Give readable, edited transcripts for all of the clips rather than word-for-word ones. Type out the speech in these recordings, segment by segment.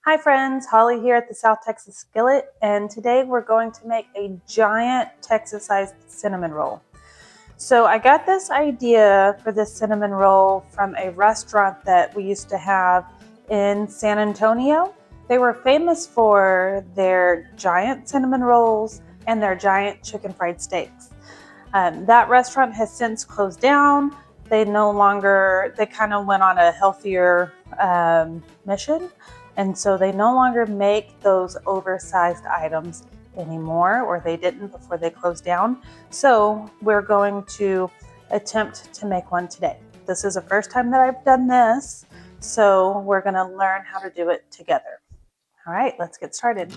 Hi friends, Holly here at the South Texas Skillet, and today we're going to make a giant Texas-sized cinnamon roll. So I got this idea for this cinnamon roll from a restaurant that we used to have in San Antonio. They were famous for their giant cinnamon rolls and their giant chicken fried steaks. That restaurant has since closed down. They kind of went on a healthier mission. And so they no longer make those oversized items anymore, or they didn't before they closed down. So we're going to attempt to make one today. This is the first time that I've done this, so we're going to learn how to do it together. All right, let's get started.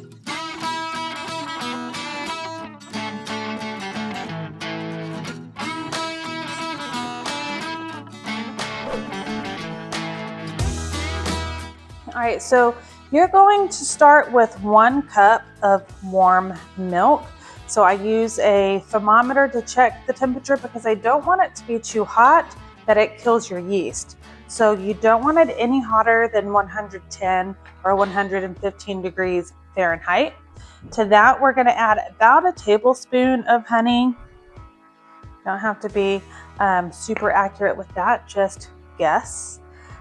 All right, so you're going to start with 1 cup of warm milk. So I use a thermometer to check the temperature because I don't want it to be too hot that it kills your yeast. So you don't want it any hotter than 110 or 115 degrees Fahrenheit. To that, we're going to add about a tablespoon of honey. Don't have to be super accurate with that, just guess.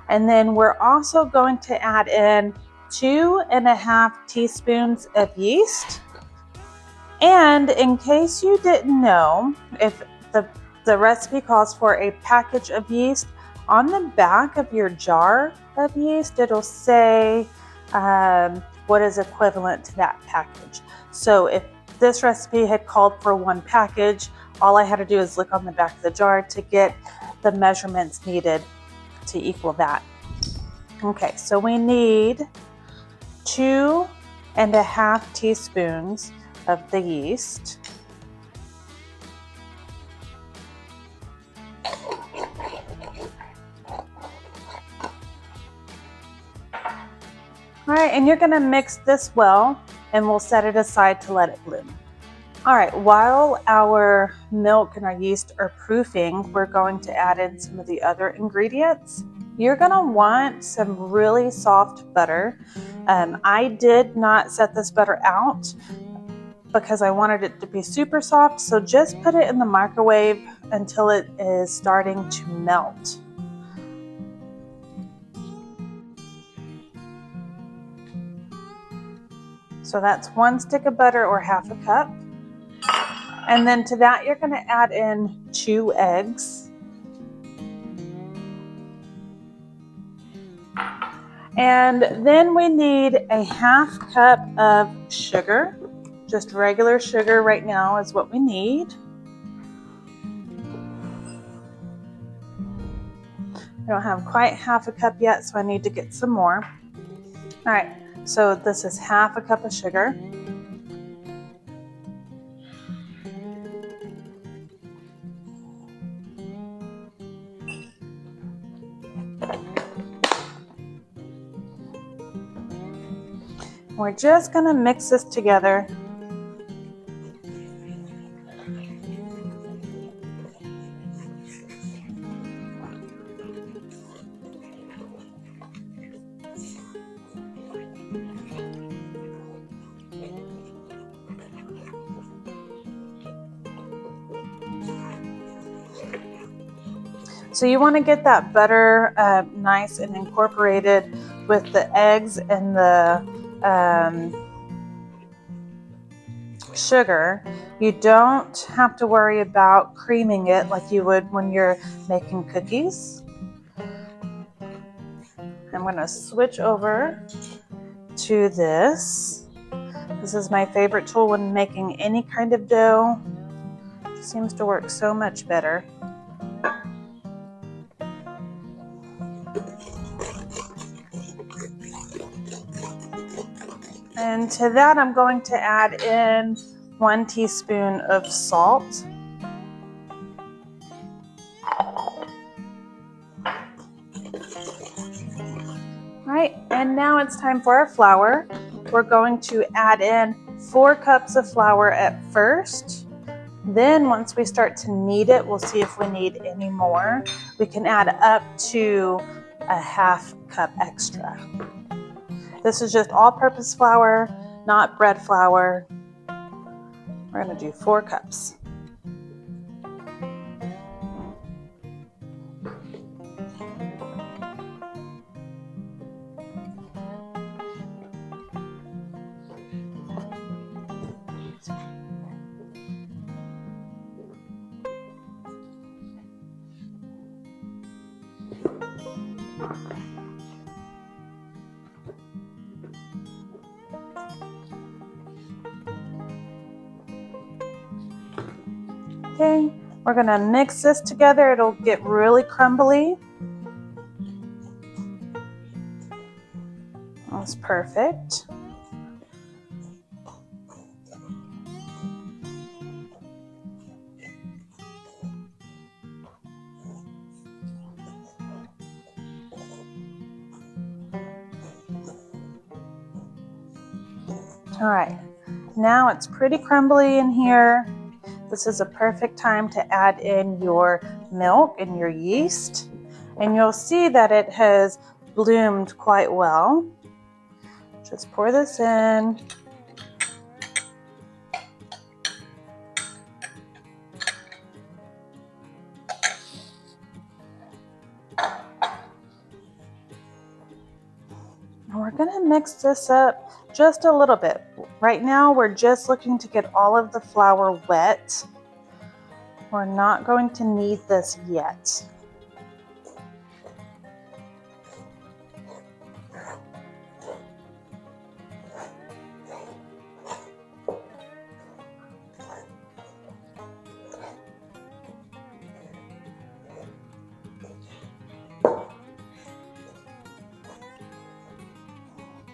And then we're also going to add in 2.5 teaspoons of yeast. And in case you didn't know, if the recipe calls for a package of yeast, on the back of your jar of yeast, it'll say what is equivalent to that package. So if this recipe had called for 1 package, all I had to do is look on the back of the jar to get the measurements needed to equal that. Okay, so we need 2.5 teaspoons of the yeast. All right, and you're gonna mix this well, and we'll set it aside to let it bloom. All right, while our milk and our yeast are proofing, we're going to add in some of the other ingredients. You're gonna want some really soft butter. I did not set this butter out because I wanted it to be super soft, so just put it in the microwave until it is starting to melt. So that's 1 stick of butter or 1/2 cup. And then to that, you're going to add in 2 eggs. And then we need a 1/2 cup of sugar. Just regular sugar right now is what we need. I don't have quite 1/2 cup yet, so I need to get some more. All right, so this is 1/2 cup of sugar. We're just going to mix this together. So you want to get that butter nice and incorporated with the eggs and the sugar. You don't have to worry about creaming it like you would when you're making cookies. I'm going to switch over to this. This is my favorite tool when making any kind of dough. It seems to work so much better. And to that, I'm going to add in 1 teaspoon of salt. All right, and now it's time for our flour. We're going to add in 4 cups of flour at first. Then once we start to knead it, we'll see if we need any more. We can add up to a 1/2 cup extra. This is just all-purpose flour, not bread flour. We're going to do 4 cups. Okay, we're going to mix this together. It'll get really crumbly. That's perfect. All right, now it's pretty crumbly in here. This is a perfect time to add in your milk and your yeast. And you'll see that it has bloomed quite well. Just pour this in. And we're gonna mix this up just a little bit. Right now, we're just looking to get all of the flour wet. We're not going to knead this yet.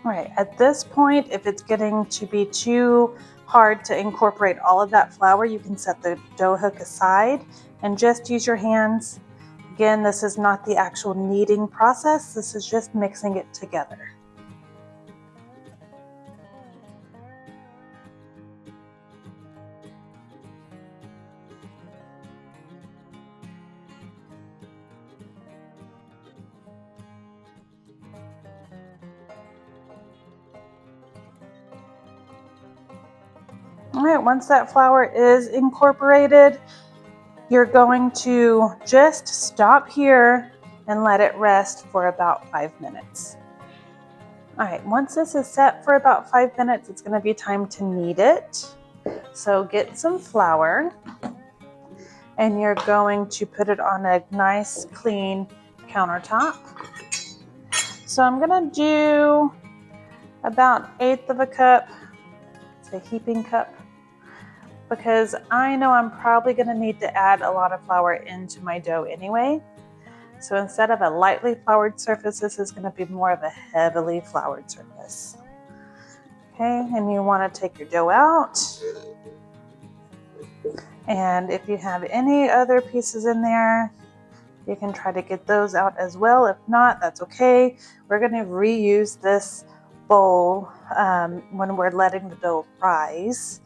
All right, at this point, if it's getting to be too hard to incorporate all of that flour, you can set the dough hook aside and just use your hands. Again, this is not the actual kneading process. This is just mixing it together. All right, once that flour is incorporated, you're going to just stop here and let it rest for about 5 minutes. All right, once this is set for about 5 minutes, it's gonna be time to knead it. So get some flour and you're going to put it on a nice clean countertop. So I'm gonna do about 1/8 of a cup, it's a heaping cup, because I know I'm probably gonna need to add a lot of flour into my dough anyway. So instead of a lightly floured surface, this is gonna be more of a heavily floured surface. Okay, and you wanna take your dough out. And if you have any other pieces in there, you can try to get those out as well. If not, that's okay. We're gonna reuse this bowl when we're letting the dough rise.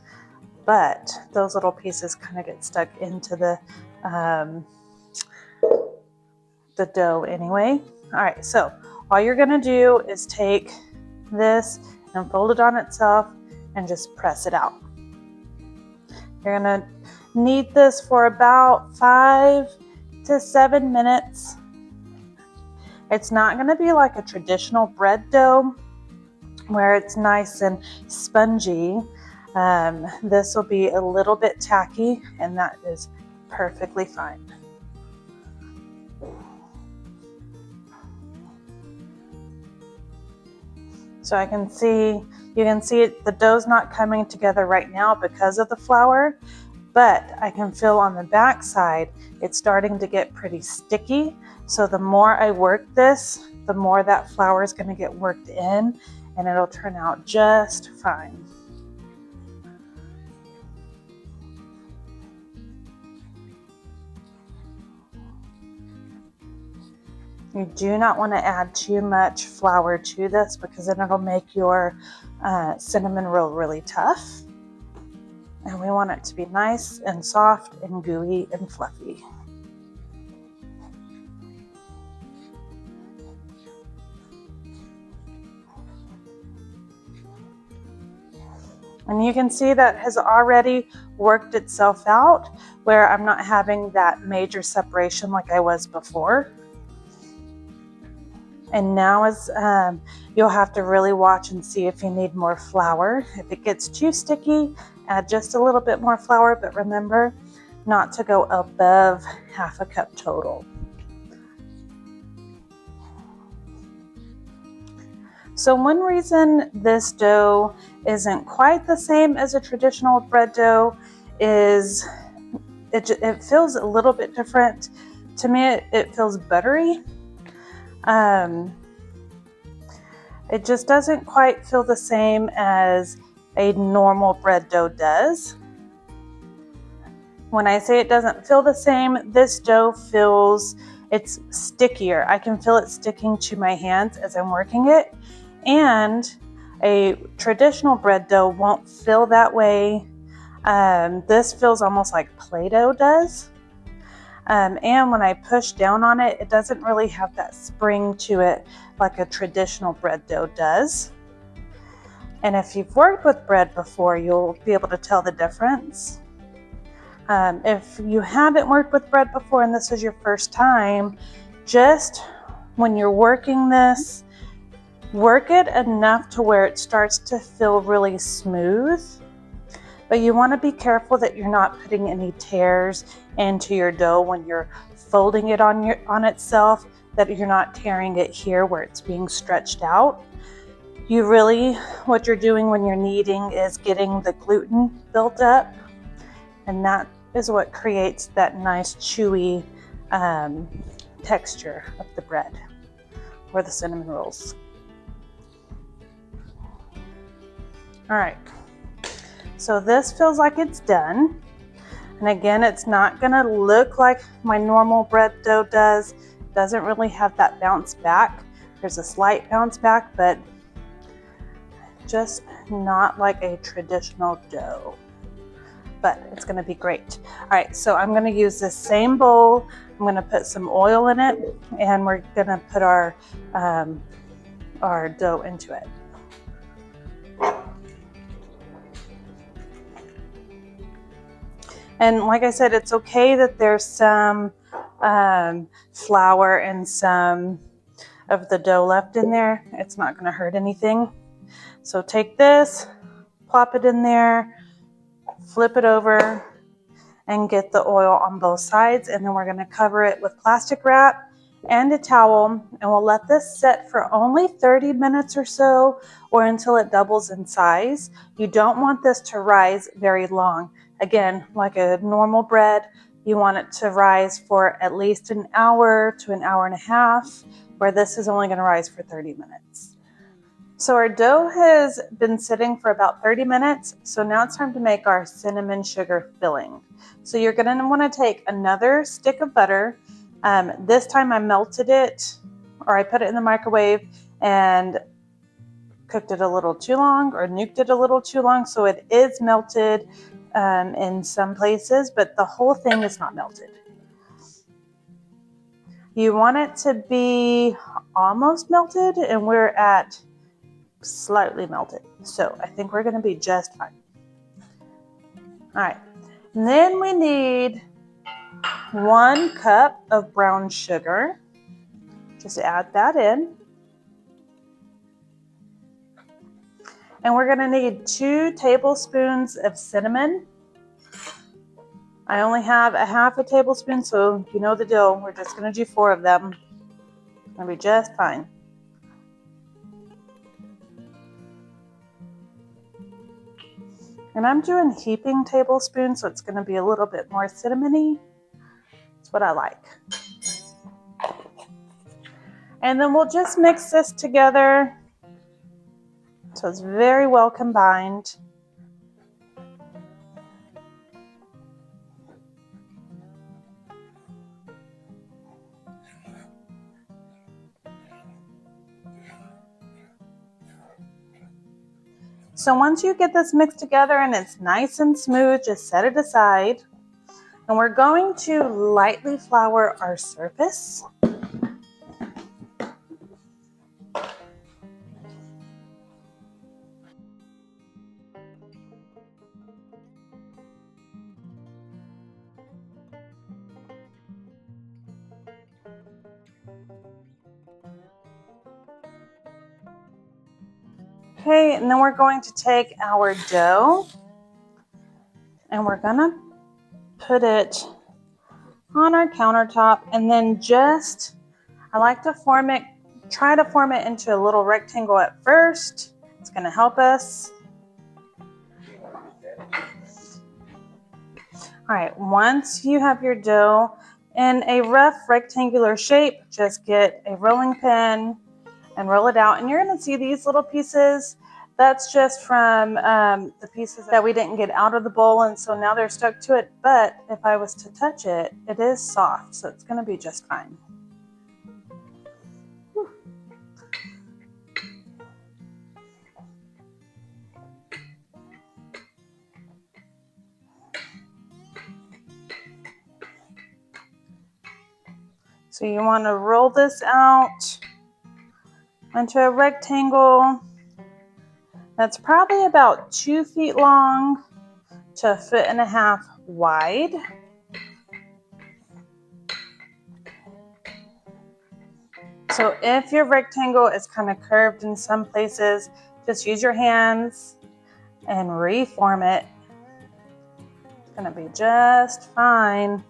But those little pieces kind of get stuck into the dough anyway. All right, so all you're gonna do is take this and fold it on itself and just press it out. You're gonna knead this for about 5 to 7 minutes. It's not gonna be like a traditional bread dough where it's nice and spongy. This will be a little bit tacky, and that is perfectly fine. So you can see the dough's not coming together right now because of the flour, but I can feel on the back side it's starting to get pretty sticky. So the more I work this, the more that flour is going to get worked in, and it'll turn out just fine. You do not want to add too much flour to this because then it'll make your cinnamon roll really tough. And we want it to be nice and soft and gooey and fluffy. And you can see that has already worked itself out where I'm not having that major separation like I was before. And now you'll have to really watch and see if you need more flour. If it gets too sticky, add just a little bit more flour, but remember not to go above half a cup total. So one reason this dough isn't quite the same as a traditional bread dough is it feels a little bit different. To me, it feels buttery. It just doesn't quite feel the same as a normal bread dough does. When I say it doesn't feel the same, this dough it's stickier. I can feel it sticking to my hands as I'm working it. And a traditional bread dough won't feel that way. This feels almost like Play-Doh does. And when I push down on it, it doesn't really have that spring to it like a traditional bread dough does. And if you've worked with bread before, you'll be able to tell the difference. If you haven't worked with bread before and this is your first time, just when you're working this, work it enough to where it starts to feel really smooth. But you want to be careful that you're not putting any tears into your dough when you're folding it on itself, that you're not tearing it here where it's being stretched out. What you're doing when you're kneading is getting the gluten built up, and that is what creates that nice chewy texture of the bread or the cinnamon rolls. All right. So this feels like it's done. And again, it's not gonna look like my normal bread dough does. It doesn't really have that bounce back. There's a slight bounce back, but just not like a traditional dough. But it's gonna be great. All right, so I'm gonna use this same bowl. I'm gonna put some oil in it, and we're gonna put our dough into it. And like I said, it's okay that there's some flour and some of the dough left in there. It's not going to hurt anything. So take this, plop it in there, flip it over, and get the oil on both sides. And then we're going to cover it with plastic wrap and a towel, and we'll let this set for only 30 minutes or so, or until it doubles in size. You don't want this to rise very long. Again, like a normal bread, you want it to rise for at least an hour to an hour and a half, where this is only going to rise for 30 minutes. So our dough has been sitting for about 30 minutes, so now it's time to make our cinnamon sugar filling. So you're going to want to take another stick of butter. This time I melted it, or I put it in the microwave and cooked it a little too long, or nuked it a little too long, so it is melted in some places, but the whole thing is not melted. You want it to be almost melted, and we're at slightly melted, so I think we're going to be just fine. All right, and then we need 1 cup of brown sugar. Just add that in. And we're going to need 2 tablespoons of cinnamon. I only have a half a tablespoon, so you know the deal. We're just going to do 4 of them. It's going to be just fine. And I'm doing heaping tablespoons, so it's going to be a little bit more cinnamony. That's what I like. And then we'll just mix this together so it's very well combined. So once you get this mixed together and it's nice and smooth, just set it aside. And we're going to lightly flour our surface. Okay, and then we're going to take our dough and we're gonna put it on our countertop, and then I like to try to form it into a little rectangle at first. It's gonna help us. All right, once you have your dough in a rough rectangular shape, just get a rolling pin and roll it out. And you're gonna see these little pieces. That's just from the pieces that we didn't get out of the bowl, and so now they're stuck to it. But if I was to touch it, it is soft, so it's gonna be just fine. So you want to roll this out into a rectangle that's probably about 2 feet long to 1.5 feet wide. So if your rectangle is kind of curved in some places, just use your hands and reform it. It's going to be just fine.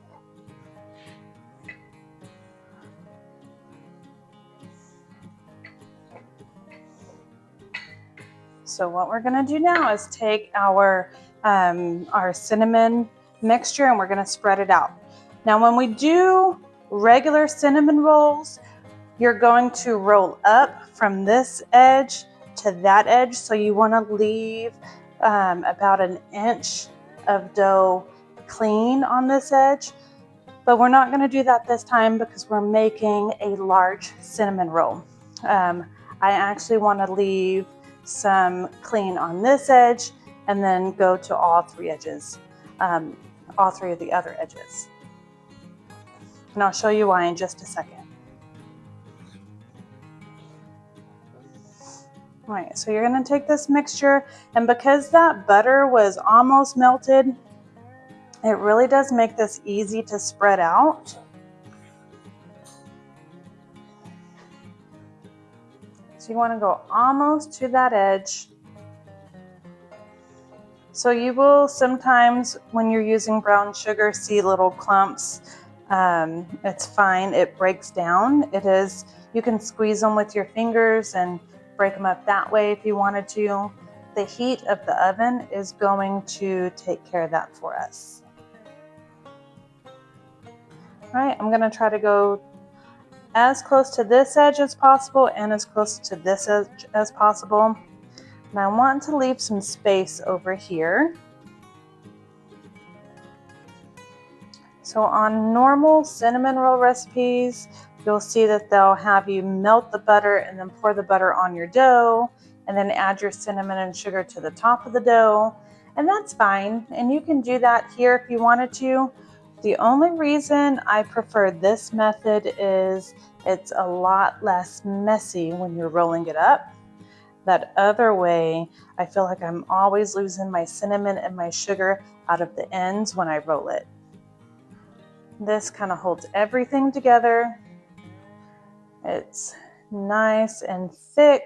So what we're gonna do now is take our cinnamon mixture and we're gonna spread it out. Now when we do regular cinnamon rolls, you're going to roll up from this edge to that edge. So you wanna leave about 1 inch of dough clean on this edge. But we're not gonna do that this time because we're making a large cinnamon roll. I actually wanna leave some clean on this edge and then go to all 3 edges, all 3 of the other edges. And I'll show you why in just a second. All right, so you're gonna take this mixture, and because that butter was almost melted, it really does make this easy to spread out. So you want to go almost to that edge. So you will sometimes, when you're using brown sugar, see little clumps. It's fine, it breaks down. You can squeeze them with your fingers and break them up that way if you wanted to. The heat of the oven is going to take care of that for us. All right, I'm gonna try to go as close to this edge as possible and as close to this edge as possible. And I want to leave some space over here. So on normal cinnamon roll recipes, you'll see that they'll have you melt the butter and then pour the butter on your dough and then add your cinnamon and sugar to the top of the dough. And that's fine. And you can do that here if you wanted to. The only reason I prefer this method is it's a lot less messy when you're rolling it up. That other way, I feel like I'm always losing my cinnamon and my sugar out of the ends when I roll it. This kind of holds everything together. It's nice and thick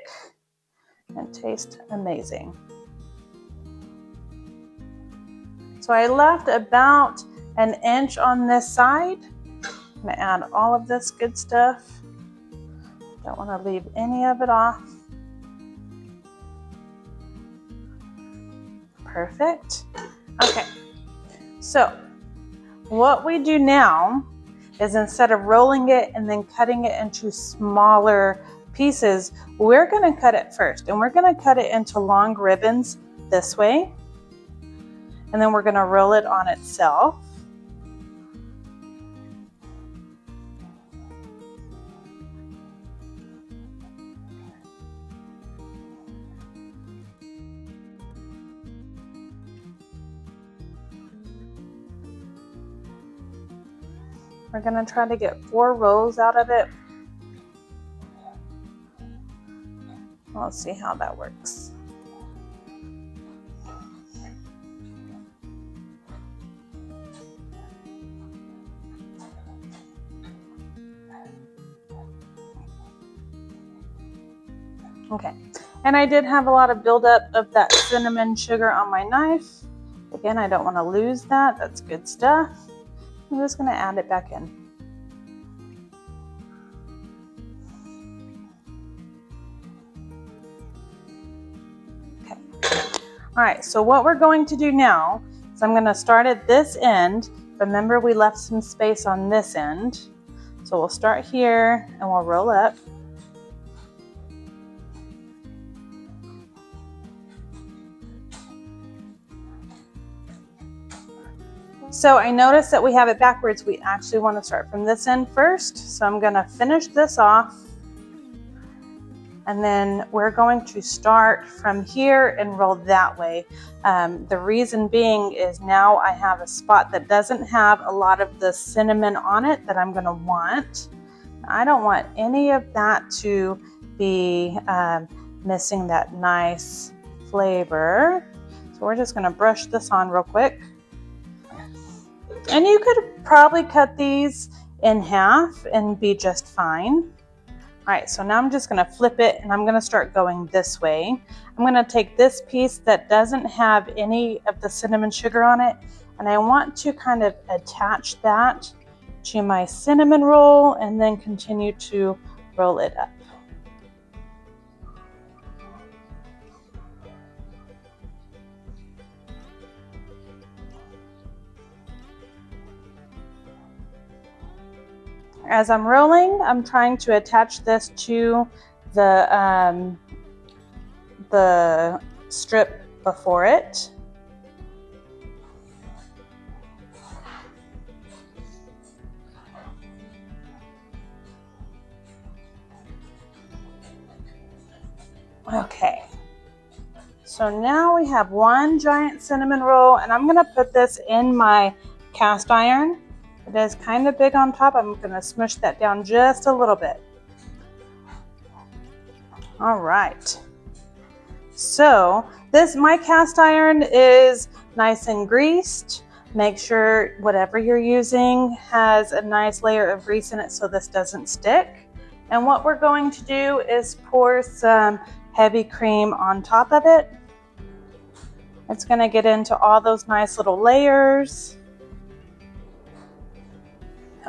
and tastes amazing. So I left about 1 inch on this side. I'm gonna add all of this good stuff. Don't want to leave any of it off. Perfect. Okay, so what we do now is instead of rolling it and then cutting it into smaller pieces, we're going to cut it first, and we're going to cut it into long ribbons this way, and then we're going to roll it on itself. We're going to try to get 4 rolls out of it. Let's see how that works. Okay, And I did have a lot of buildup of that cinnamon sugar on my knife. Again, I don't want to lose that. That's good stuff. I'm just going to add it back in. Okay. All right, so what we're going to do now is I'm going to start at this end. Remember, we left some space on this end. So we'll start here and we'll roll up. So I noticed that we have it backwards. We actually want to start from this end first. So I'm going to finish this off. And then we're going to start from here and roll that way. The reason being is now I have a spot that doesn't have a lot of the cinnamon on it that I'm going to want. I don't want any of that to be missing that nice flavor. So we're just going to brush this on real quick. And you could probably cut these in half and be just fine. All right, so now I'm just going to flip it and I'm going to start going this way. I'm going to take this piece that doesn't have any of the cinnamon sugar on it, and I want to kind of attach that to my cinnamon roll and then continue to roll it up. As I'm rolling, I'm trying to attach this to the strip before it. Okay, so now we have one giant cinnamon roll, and I'm gonna put this in my cast iron. It is kind of big on top. I'm gonna smush that down just a little bit. All right. So my cast iron is nice and greased. Make sure whatever you're using has a nice layer of grease in it so this doesn't stick. And what we're going to do is pour some heavy cream on top of it. It's gonna get into all those nice little layers.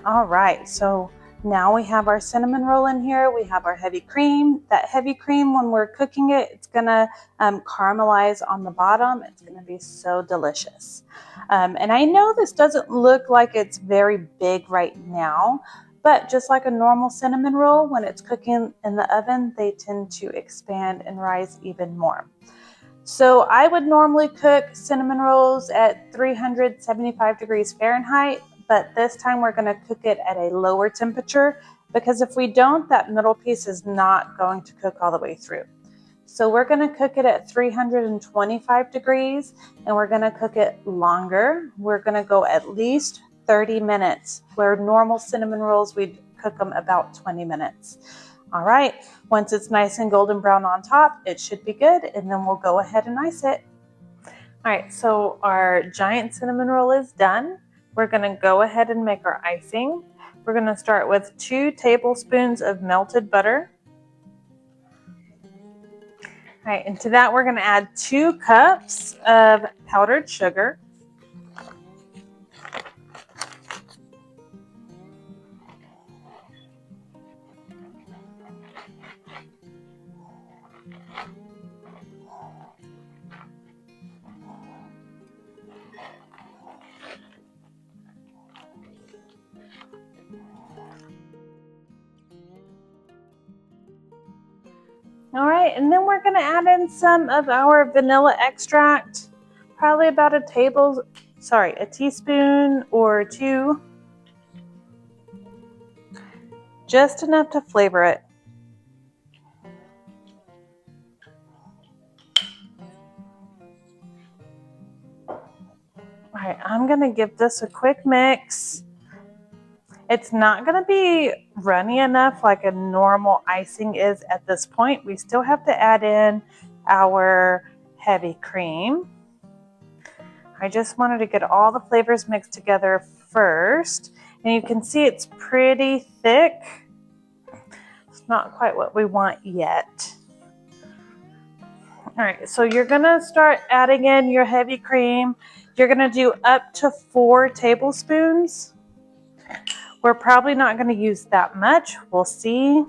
All right, so now we have our cinnamon roll in here. We have our heavy cream. That heavy cream, when we're cooking it, it's gonna caramelize on the bottom. It's gonna be so delicious. And I know this doesn't look like it's very big right now, but just like a normal cinnamon roll, when it's cooking in the oven, they tend to expand and rise even more. So I would normally cook cinnamon rolls at 375 degrees Fahrenheit. But this time we're going to cook it at a lower temperature, because if we don't, that middle piece is not going to cook all the way through. So we're going to cook it at 325 degrees, and we're going to cook it longer. We're going to go at least 30 minutes, where normal cinnamon rolls, we'd cook them about 20 minutes. All right, once it's nice and golden brown on top, it should be good, and then we'll go ahead and ice it. All right, so our giant cinnamon roll is done. We're gonna go ahead and make our icing. We're gonna start with 2 tablespoons of melted butter. All right, and to that we're gonna add 2 cups of powdered sugar. All right, and then we're gonna add in some of our vanilla extract, probably about a teaspoon or 2, just enough to flavor it. All right, I'm gonna give this a quick mix. It's not going to be runny enough like a normal icing is at this point. We still have to add in our heavy cream. I just wanted to get all the flavors mixed together first. And you can see it's pretty thick. It's not quite what we want yet. All right, so you're gonna start adding in your heavy cream. You're gonna do up to 4 tablespoons. We're probably not gonna use that much. We'll see.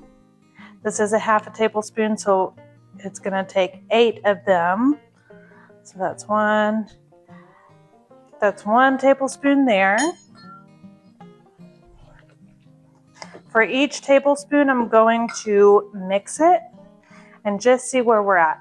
This is a half a tablespoon, so it's gonna take 8 of them. So that's one tablespoon there. For each tablespoon, I'm going to mix it and just see where we're at.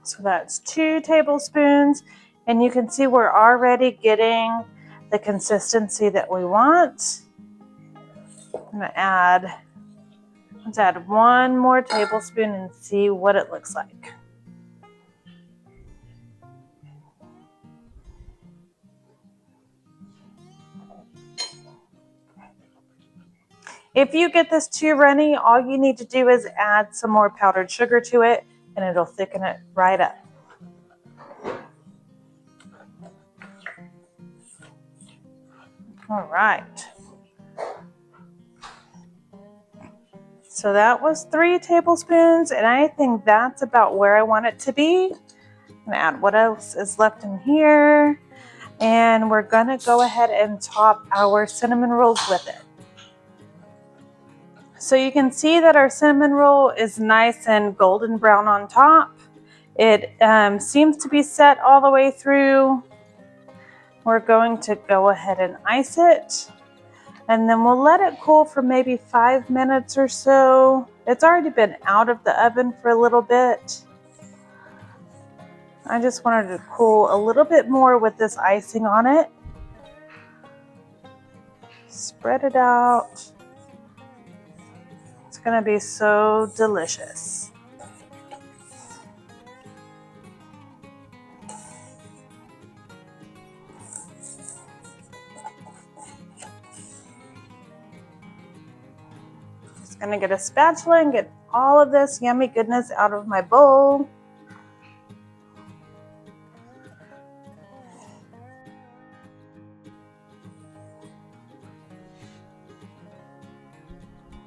So that's 2 tablespoons, and you can see we're already getting the consistency that we want. I'm gonna let's add 1 more tablespoon and see what it looks like. If you get this too runny, all you need to do is add some more powdered sugar to it and it'll thicken it right up. All right. So that was 3 tablespoons, and I think that's about where I want it to be. I'm gonna add what else is left in here, and we're gonna go ahead and top our cinnamon rolls with it. So you can see that our cinnamon roll is nice and golden brown on top. It seems to be set all the way through. We're going to go ahead and ice it, and then we'll let it cool for maybe 5 minutes or so. It's already been out of the oven for a little bit. I just wanted to cool a little bit more with this icing on it. Spread it out. It's gonna be so delicious. Just gonna get a spatula and get all of this yummy goodness out of my bowl.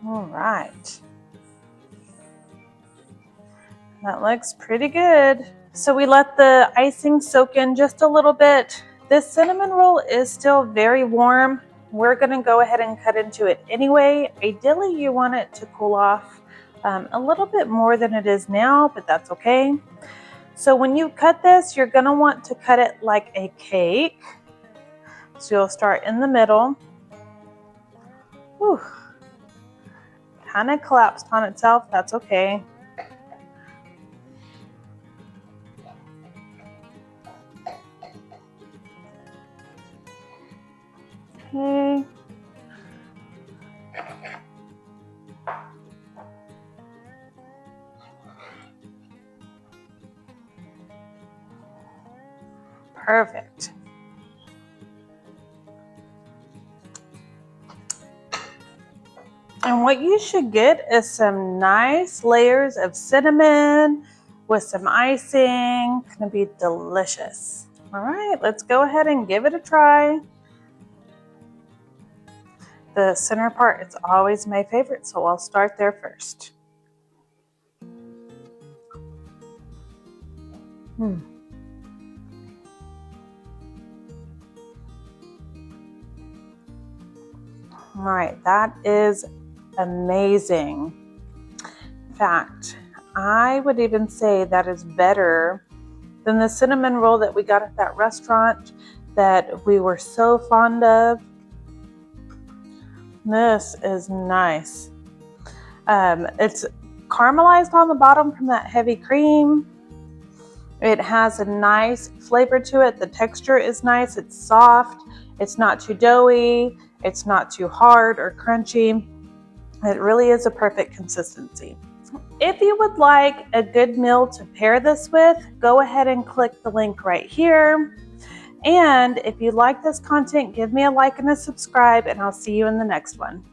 All right. That looks pretty good. So we let the icing soak in just a little bit. This cinnamon roll is still very warm. We're gonna go ahead and cut into it anyway. Ideally, you want it to cool off a little bit more than it is now, but that's okay. So when you cut this, you're gonna want to cut it like a cake. So you'll start in the middle. Whew. Kind of collapsed on itself, that's okay. Okay. Perfect. And what you should get is some nice layers of cinnamon with some icing. It's gonna be delicious. All right, let's go ahead and give it a try. The center part is always my favorite, so I'll start there first. All right, that is amazing. In fact, I would even say that is better than the cinnamon roll that we got at that restaurant that we were so fond of. This is nice. It's caramelized on the bottom from that heavy cream. It has a nice flavor to it. The texture is nice. It's soft. It's not too doughy. It's not too hard or crunchy. It really is a perfect consistency. If you would like a good meal to pair this with, go ahead and click the link right here. And if you like this content, give me a like and a subscribe, and I'll see you in the next one.